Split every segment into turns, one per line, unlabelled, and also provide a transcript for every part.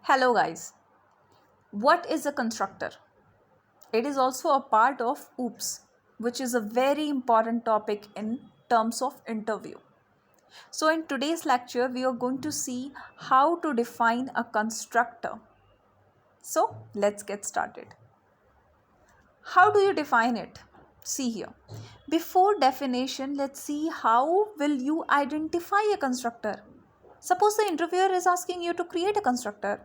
Hello guys, what is a constructor? It is also a part of OOPS, which is a very important topic in terms of interview. So in today's lecture, we are going to see how to define a constructor. So let's get started. How do you define it? See here. Before definition, let's see how will you identify a constructor. Suppose the interviewer is asking you to create a constructor.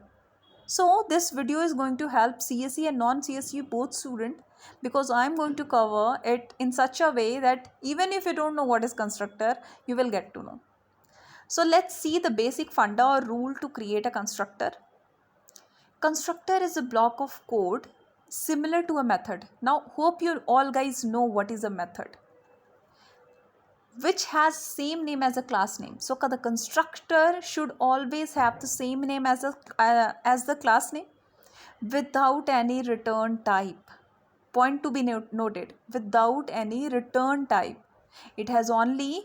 So this video is going to help CSE and non-CSE both student because I am going to cover it in such a way that even if you don't know what is constructor, you will get to know. So let's see the basic funda or rule to create a constructor. Constructor is a block of code similar to a method. Now hope you all guys know what is a method, which has same name as a class name. So the constructor should always have the same name as the class name without any return type. Point to be noted, without any return type. It has only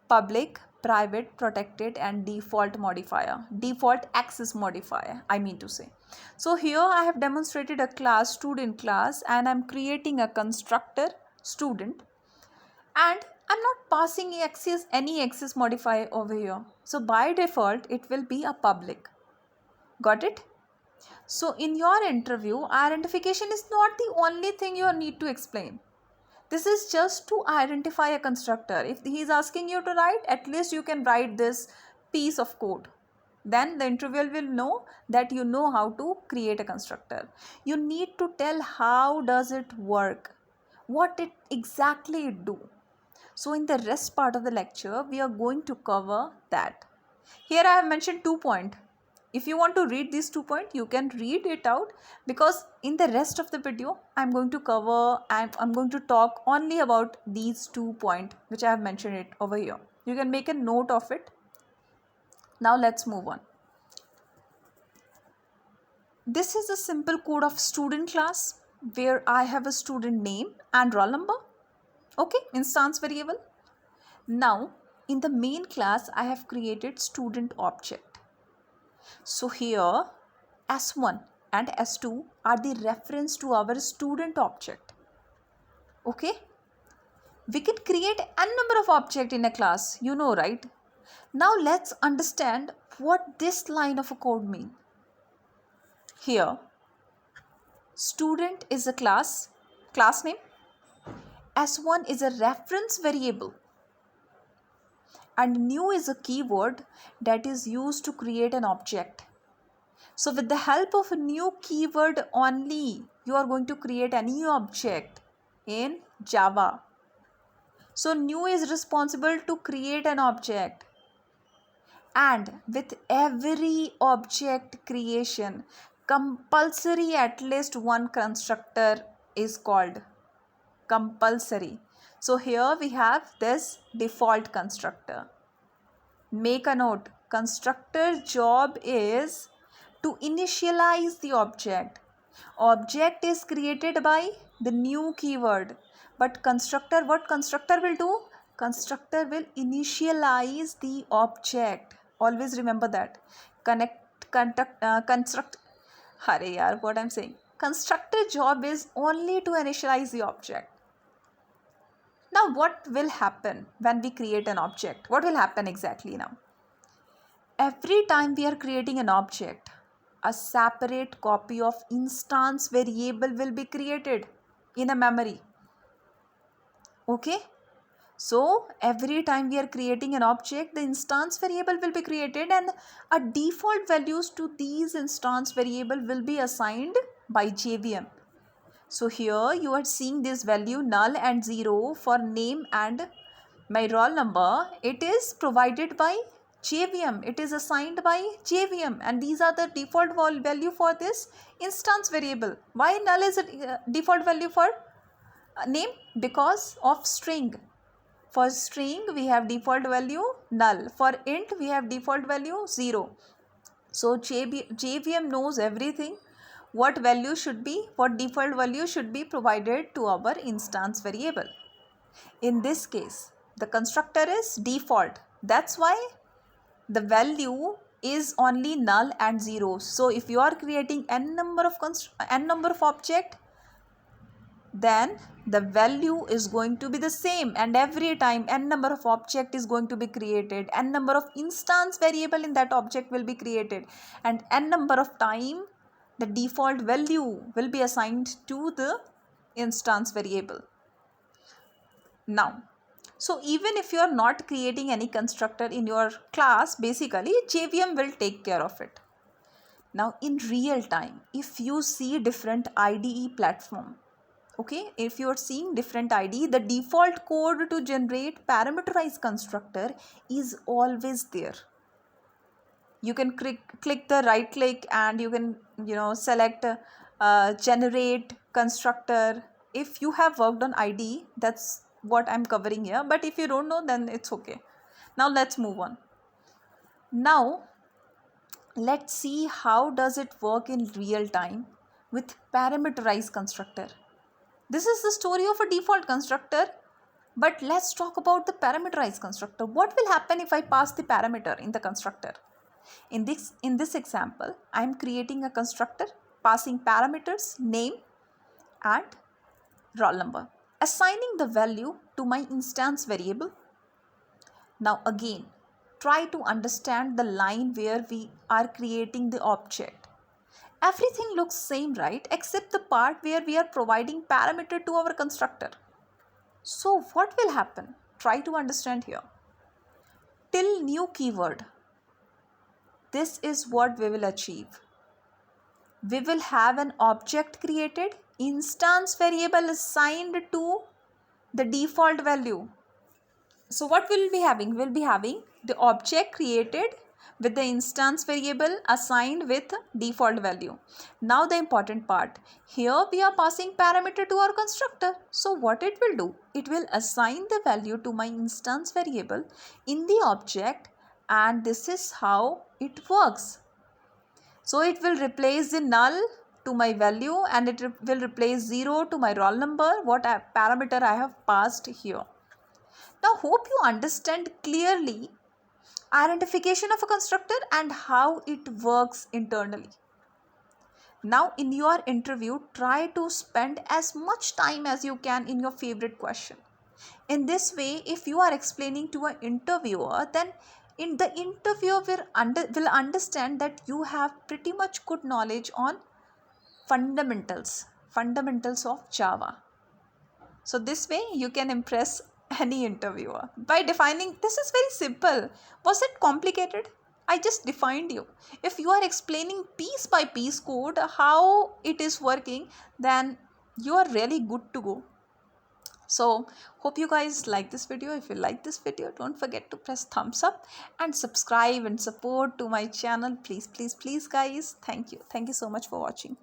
public, private, protected and default modifier, default access modifier, I mean to say. So here I have demonstrated a class, student class, and I'm creating a constructor student, and I'm not passing any access modifier over here. So by default it will be a public. Got it? So in your interview, identification is not the only thing you need to explain. This is just to identify a constructor. If he is asking you to write, at least you can write this piece of code. Then the interviewer will know that you know how to create a constructor. You need to tell how does it work, what it exactly do. So in the rest part of the lecture, we are going to cover that. Here I have mentioned 2 points. If you want to read these 2 points, you can read it out, because in the rest of the video, I'm going to talk only about these 2 points which I have mentioned it over here. You can make a note of it. Now let's move on. This is a simple code of student class where I have a student name and roll number. Okay, instance variable. Now in the main class, I have created student object. So here S1 and S2 are the reference to our student object. Okay, we can create n number of objects in a class, you know, right? Now let's understand what this line of a code means. Here student is a class name, S1 is a reference variable, and new is a keyword that is used to create an object. So with the help of a new keyword only, you are going to create a new object in Java. So new is responsible to create an object, and with every object creation, compulsory at least one constructor is called. Compulsory. So here we have this default constructor. Make a note, constructor job is to initialize the object. Object is created by the new keyword, but what constructor will do? Constructor will initialize the object. Always remember that. What I'm saying. Constructor job is only to initialize the object. Now what will happen when we create an object? What will happen exactly now? Every time we are creating an object, a separate copy of instance variable will be created in a memory. Okay? So every time we are creating an object, the instance variable will be created, and a default values to these instance variable will be assigned by JVM. So here you are seeing this value null and 0 for name and my roll number. It is provided by JVM. It is assigned by JVM, and these are the default value for this instance variable. Why null is a default value for name? Because of string. For string we have default value null. For int we have default value 0. So JVM knows everything. What default value should be provided to our instance variable. In this case, the constructor is default. That's why the value is only null and zero. So if you are creating n number of object, then the value is going to be the same, and every time n number of object is going to be created, n number of instance variable in that object will be created, and n number of time the default value will be assigned to the instance variable. Now, so even if you are not creating any constructor in your class, basically JVM will take care of it. Now in real time, if you see different IDE platform, okay, if you are seeing different IDE, the default code to generate parameterized constructor is always there. You can click the right click and you can select generate constructor. If you have worked on IDE, that's what I'm covering here, but if you don't know, then it's okay. Now let's move on. Now let's see how does it work in real time with parameterized constructor. This is the story of a default constructor, but let's talk about the parameterized constructor. What will happen if I pass the parameter in the constructor? In this example, I am creating a constructor passing parameters name and roll number, assigning the value to my instance variable. Now again, try to understand the line where we are creating the object. Everything looks same, right? Except the part where we are providing parameter to our constructor. So what will happen? Try to understand here. Till new keyword, this is what we will achieve. We will have an object created, instance variable assigned to the default value. So what will be having? We'll be having the object created with the instance variable assigned with default value. Now the important part. Here we are passing parameter to our constructor. So what it will do? It will assign the value to my instance variable in the object, and this is how it works. So it will replace the null to my value, and it will replace 0 to my roll number, what parameter I have passed here. Now hope you understand clearly identification of a constructor and how it works internally. Now in your interview, try to spend as much time as you can in your favorite question. In this way, if you are explaining to an interviewer, then in the interviewer will understand that you have pretty much good knowledge on fundamentals of Java. So this way you can impress any interviewer by defining. This is very simple. Was it complicated? I just defined you. If you are explaining piece by piece code how it is working, then you are really good to go. So hope you guys like this video. If you like this video, don't forget to press thumbs up and subscribe and support to my channel. Please guys. Thank you so much for watching.